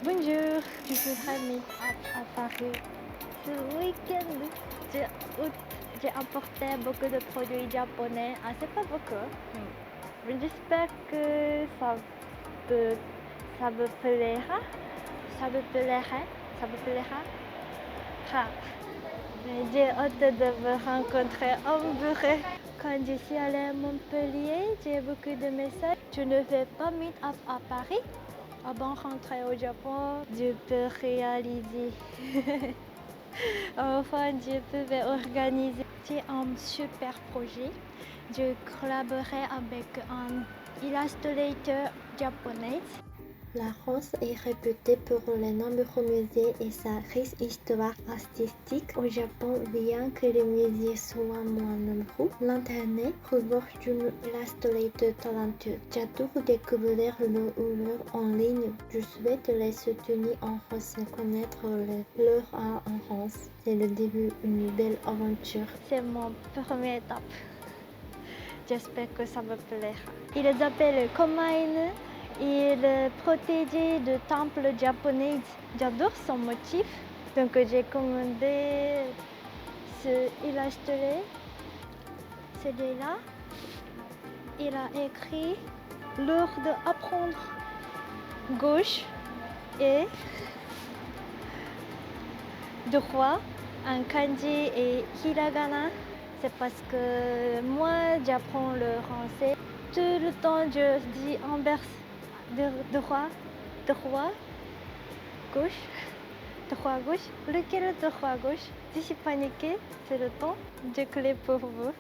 Bonjour, je voudrais meet up à Paris ce week-end. J'ai j'ai apporté beaucoup de produits japonais. Ah, c'est pas beaucoup. Mais j'espère que peut, ça vous plaira. Ça vous plairait. Ça vous plaira. Ah, mais j'ai hâte de vous rencontrer en vrai. Quand je suis allée à Montpellier, j'ai beaucoup de messages. Je ne vais pas meet up à Paris. Avant de rentrer au Japon, je peux réaliser. Enfin, je peux organiser un super projet. Je collaborerai avec un illustrateur japonais. La France est réputée pour les nombreux musées et sa riche histoire artistique. Au Japon, bien que les musées soient moins nombreux, l'Internet regorge d'une illustrateur talentueux. J'adore découvrir leur œuvre en ligne. Je souhaite les soutenir en France et connaître leur art en France. C'est le début d'une belle aventure. C'est mon première étape. J'espère que ça me plaira. Il s'appelle Komainu. Il est protégé de temple japonais. J'adore son motif. Donc j'ai commandé ce illustré. Celui-là. Il a écrit l'heure d'apprendre gauche et droit en kanji et hiragana. C'est parce que moi j'apprends le français. Tout le temps je dis inverse. Droit, gauche, droit, gauche. Lequel droit, gauche? Je suis paniquée, c'est le temps. Je clé pour vous.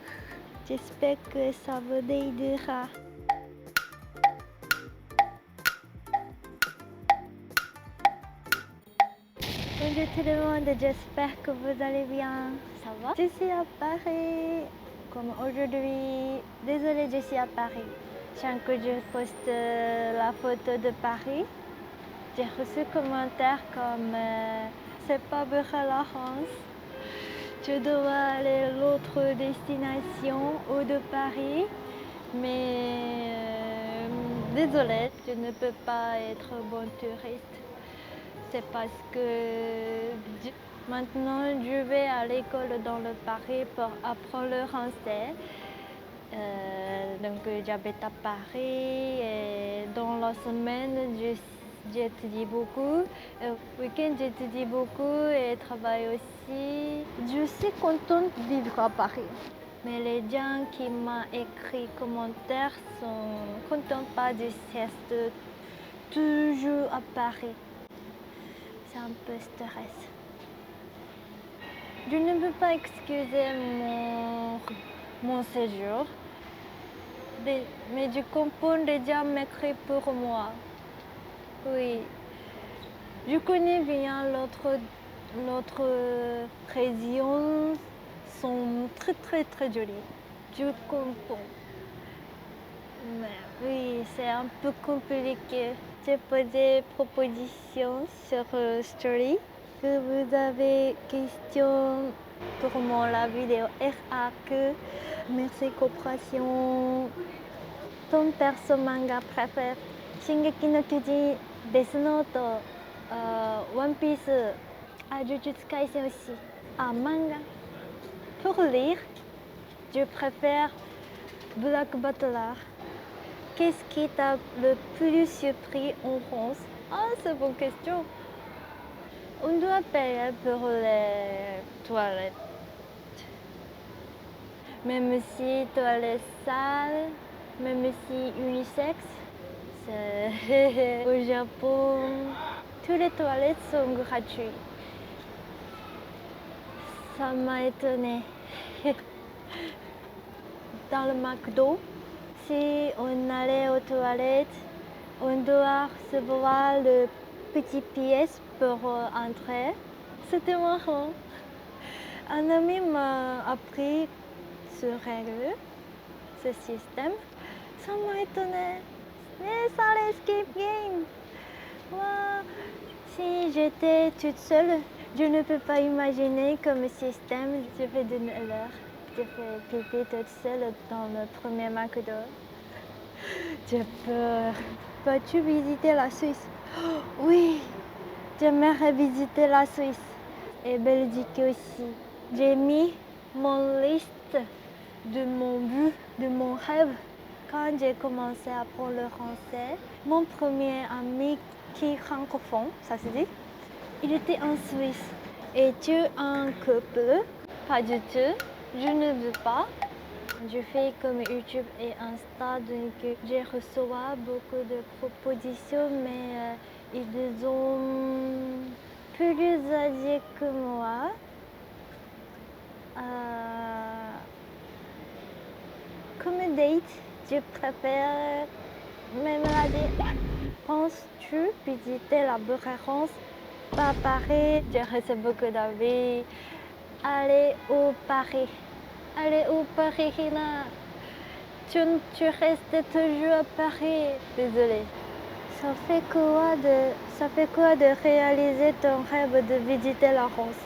J'espère que ça vous aidera. Bonjour tout le monde, j'espère que vous allez bien. Ça va? Je suis à Paris. Comme aujourd'hui, désolée, je suis à Paris. Chaque que je poste la photo de Paris, j'ai reçu commentaires comme c'est pas vrai la France, je dois aller à l'autre destination ou de Paris, mais désolée, je ne peux pas être bon touriste. C'est parce que maintenant je vais à l'école dans le Paris pour apprendre le français. Donc j'habite à Paris et dans la semaine j'étudie beaucoup. Le week-end j'étudie beaucoup et travaille aussi. Je suis contente de vivre à Paris. Mais les gens qui m'ont écrit commentaires sont contents pas de rester toujours à Paris. C'est un peu stress. Je ne peux pas excuser mon séjour. Mais je comprends les gens m'écrivent pour moi. Oui. Je connais bien l'autre région. Sont très jolies. Je comprends. Mais oui, c'est un peu compliqué. J'ai posé proposition sur Story. Que vous avez question pour moi la vidéo FAQ. Merci coopération. Ton perso manga préféré? Shingeki no Kyojin, Death Note, One Piece, Jujutsu Kaisen aussi. Manga. Pour lire, je préfère Black Butler. Qu'est-ce qui t'a le plus surpris en France? C'est une bonne question. On doit payer pour les toilettes. Même si toilettes sales, même si unisexe. Au Japon, toutes les toilettes sont gratuites. Ça m'a étonnée. Dans le McDo, si on allait aux toilettes, on doit recevoir le petit pièce pour entrer. C'était marrant. Un ami m'a appris ce règle, ce système. Ça m'a étonnée. Mais ça l'escape game. Moi, si j'étais toute seule, je ne peux pas imaginer comme système. Je fais de l'heure. Je fais pipi toute seule dans le premier McDo. J'ai peur. Vas-tu visiter la Suisse? Oui, J'aimerais visiter la Suisse et Belgique aussi. J'ai mis mon liste de mon but, de mon rêve. Quand j'ai commencé à apprendre le français, mon premier ami qui est francophone, ça se dit, il était en Suisse. Es-tu un couple? Pas du tout. Je ne veux pas. Je fais comme YouTube et Insta, donc je reçois beaucoup de propositions, mais ils ont plus âgés que moi. Comme date, je préfère même la dire. Penses-tu visiter la Bulgarie? Pas Paris, j'ai reçu beaucoup d'avis. Allez au Paris. Allez au Paris, Hina. Tu restes toujours à Paris. Désolée. Ça fait quoi de réaliser ton rêve de visiter la France?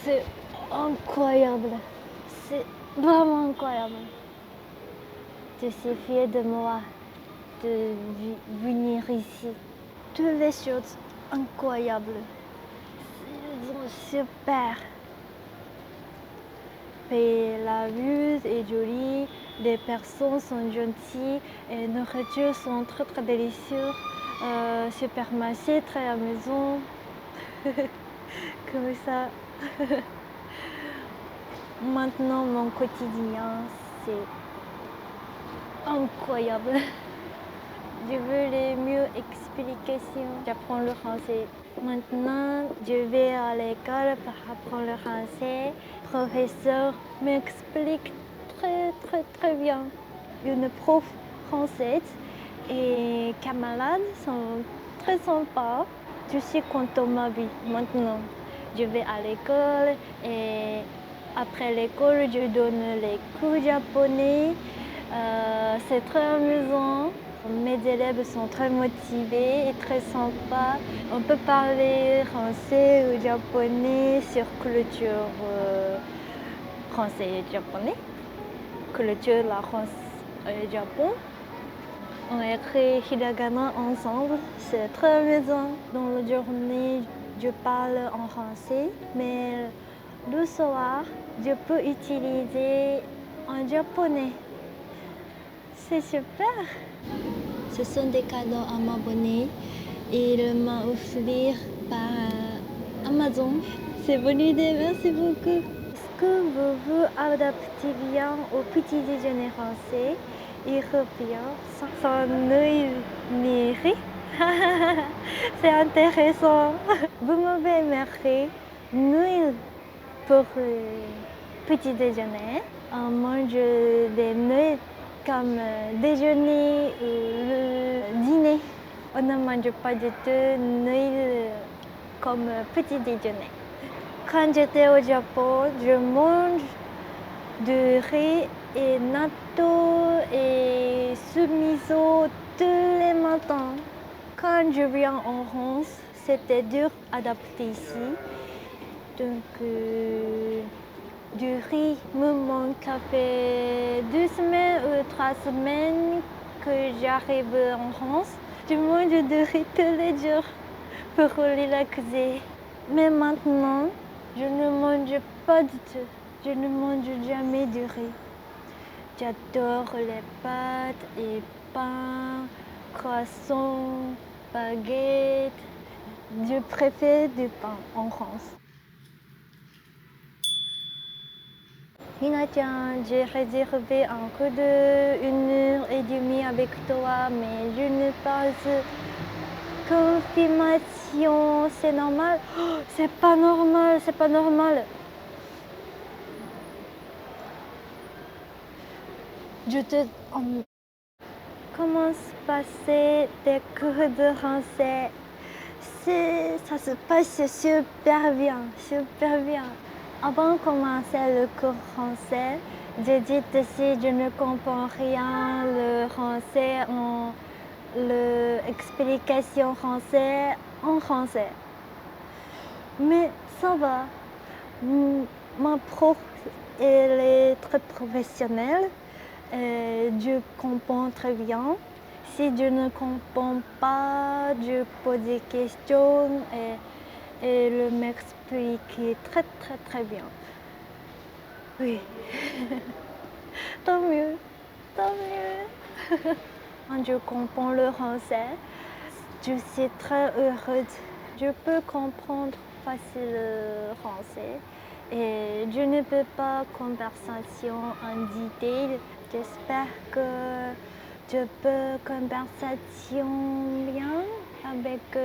C'est incroyable. C'est vraiment incroyable. Je suis fière de moi de venir ici. Toutes les choses incroyables. C'est super. Et la vue est jolie, les personnes sont gentilles et les nourritures sont très très délicieuses. Supermarché très amusant. Comme ça. Maintenant, mon quotidien, c'est incroyable. Je veux les mieux explications. J'apprends le français. Maintenant, je vais à l'école pour apprendre le français. Le professeur m'explique très très très bien. Une prof française et camarades sont très sympas. Je suis contente de ma vie maintenant. Je vais à l'école et après l'école, je donne les cours japonais. C'est très amusant. Mes élèves sont très motivés et très sympas. On peut parler français ou japonais sur culture français et japonais. Culture la France et Japon. On écrit hiragana ensemble. C'est très amusant. Dans la journée, je parle en français, mais le soir, je peux utiliser en japonais. C'est super. Ce sont des cadeaux à m'abonner et il m'a offert par Amazon. C'est bonne idée, merci beaucoup. Est-ce que vous vous adaptez bien au petit déjeuner français européen sans œil mairie? C'est intéressant. Vous m'avez marqué nouilles pour le petit déjeuner. On mange des nouilles comme déjeuner ou le dîner. On ne mange pas du tout nouilles comme petit déjeuner. Quand j'étais au Japon, je mange du riz et natto et miso tous les matins. Quand je viens en France, c'était dur d'adapter ici. Donc, du riz me manque. Ça fait 2 semaines ou 3 semaines que j'arrive en France. Je mange du riz tous les jours pour relaxer. Mais maintenant, je ne mange pas du tout. Je ne mange jamais du riz. J'adore les pâtes et pain, croissants, baguettes. Je préfère du pain en France. Hina-chan, j'ai réservé un cours de 1h30 avec toi, mais je n'ai pas confirmation. C'est normal? Oh, c'est pas normal, c'est pas normal. Comment se passer des cours de français? Ça se passe super bien, super bien. Avant de commencer le cours français, j'ai dit si je ne comprends rien le français l'explication français en français. Mais ça va. Ma prof, elle est très professionnelle. Je comprends très bien. Si je ne comprends pas, je pose des questions et le m'explique très bien. Oui, tant mieux, tant mieux. Quand je comprends le français, je suis très heureuse. Je peux comprendre facile le français et je ne peux pas conversation en détail. J'espère que je peux conversation bien avec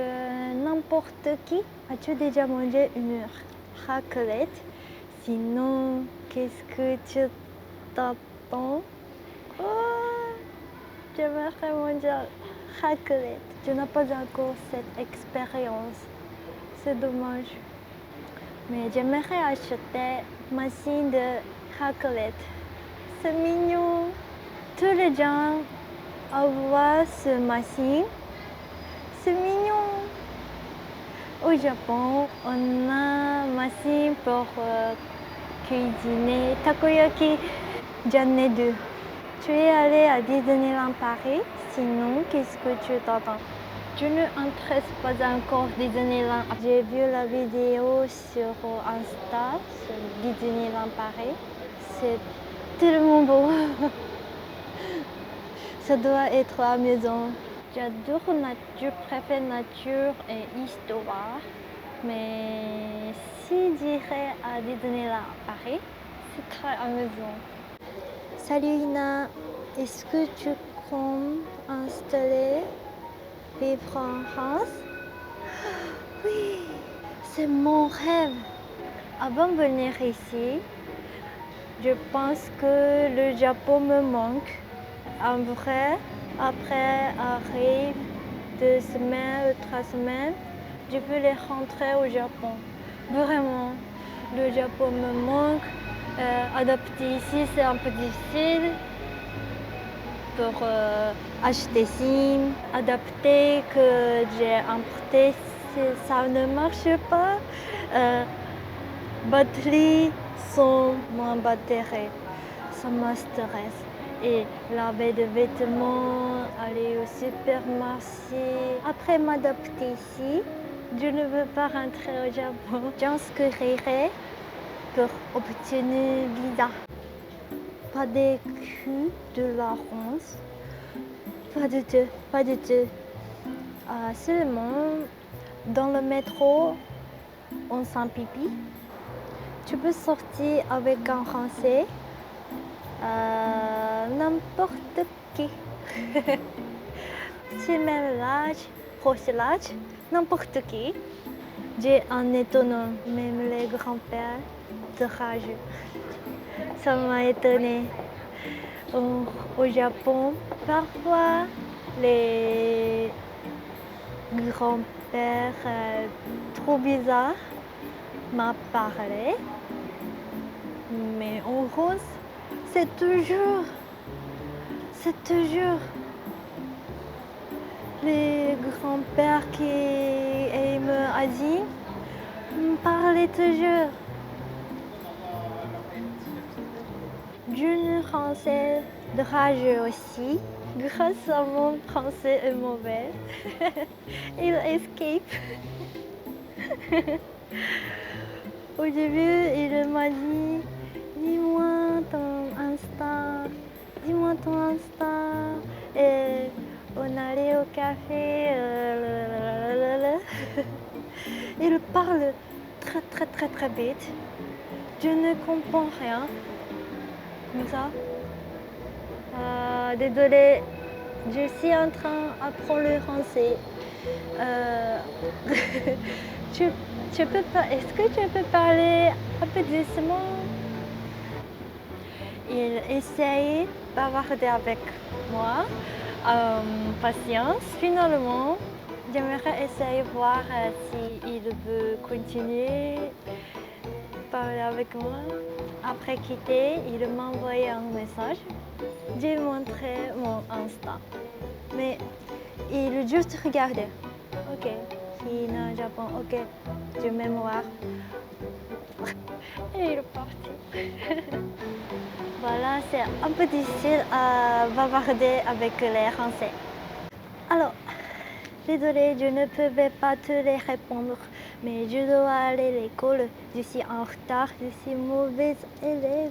n'importe qui. As-tu déjà mangé une raclette? Sinon, qu'est-ce que tu t'attends? Oh, j'aimerais manger raclette. Je n'ai pas encore cette expérience. C'est dommage. Mais j'aimerais acheter une machine de raclette. C'est mignon. Tous les gens envoient cette machine. C'est mignon. Au Japon, on a une machine pour cuisiner takoyaki. J'en ai deux. Tu es allé à Disneyland Paris? Sinon, qu'est-ce que tu t'attends? Je ne m'intéresse pas encore à Disneyland. J'ai vu la vidéo sur Insta, sur Disneyland Paris. C'est tellement beau. Ça doit être amusant. J'adore la nature, je préfère nature et histoire. Mais si j'irais à Disneyland Paris, c'est très amusant. Salut Ina, est-ce que tu comptes installer vivre en France? Oui, c'est mon rêve. Avant de venir ici, je pense que le Japon me manque. En vrai, après arrive 2 semaines ou 3 semaines, je veux les rentrer au Japon. Vraiment, le Japon me manque. Adapter ici, c'est un peu difficile. Pour acheter SIM, adapter que j'ai importé, ça ne marche pas. Batterie sans moins batterie, ça me stresse. Et laver des vêtements, aller au supermarché. Après m'adapter ici, je ne veux pas rentrer au Japon. J'inscrirai pour obtenir visa. Pas des culs de la France. Pas du tout, pas du tout. Seulement, dans le métro, on sent pipi. Tu peux sortir avec un Français, n'importe qui. C'est même l'âge, proche l'âge, n'importe qui. J'ai un étonnant, même les grands-pères de rageux. Ça m'a étonné. Au Japon, parfois les grands-pères trop bizarres m'ont parlé, mais en rose, c'est toujours les grands-pères qui aiment Asie me parlaient toujours. D'une française de rageux aussi. Grâce à mon français est mauvais, il escape. Au début, il m'a dit dis-moi ton Insta, dis-moi ton Insta. Et on allait au café. Il parle très vite. Je ne comprends rien. Comme ça. Désolée, je suis en train d'apprendre le français. Est-ce que tu peux parler un peu doucement? Il essaye de bavarder avec moi. Patience. Finalement, j'aimerais essayer de voir s'il veut continuer à parler avec moi. Après quitter, il m'a envoyé un message. J'ai montré mon Insta. Mais il juste regardait. Ok, Chine, Japon, ok, je vais me voir. Et il est parti. Voilà, c'est un peu difficile à bavarder avec les Français. Alors, désolée, je ne peux pas te les répondre, mais je dois aller à l'école. Je suis en retard, je suis mauvaise élève.